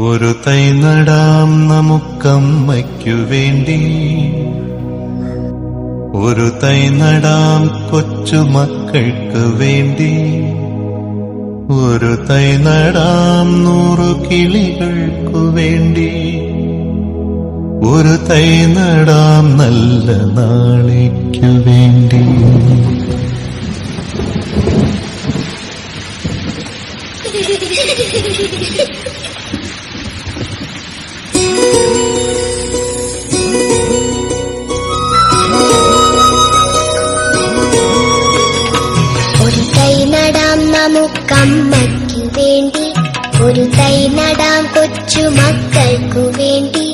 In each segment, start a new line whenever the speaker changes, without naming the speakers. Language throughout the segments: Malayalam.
ഒരു തൈ നടാം നമുക്കമ്മയ്ക്കു വേണ്ടി, ഒരു തൈ നടാം കൊച്ചുമക്കൾക്ക് വേണ്ടി, ഒരു തൈ നടാം 100 കിളികൾക്കു വേണ്ടി, ഒരു തൈ നടാം നല്ല നാളേക്കു വേണ്ടി.
ഒരു തൈ നടാം നമുക്കമ്മയ്ക്കു വേണ്ടി, ഒരു തൈ നടാം കൊച്ചുമക്കൾക്കു വേണ്ടി,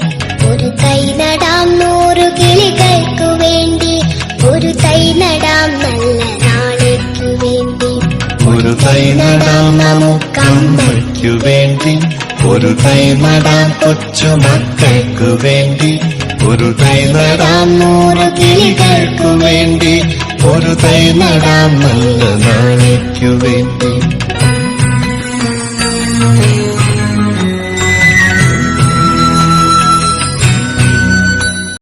ഒരു തൈ നടാം 100 കിളികൾക്കു വേണ്ടി, ഒരു തൈ നടാം നല്ല നാളേക്കു വേണ്ടി.
ഒരു തൈ നടാം നമുക്കമ്മയ്ക്കു വേണ്ടി, ഒരു തൈ നടാം കൊച്ചുമക്കൾക്കു വേണ്ടി, ഒരു തൈ നടാം 100 കിളികൾക്കു വേണ്ടി, ഒരു തൈ നടാം നല്ല നാളേക്കു വേണ്ടി.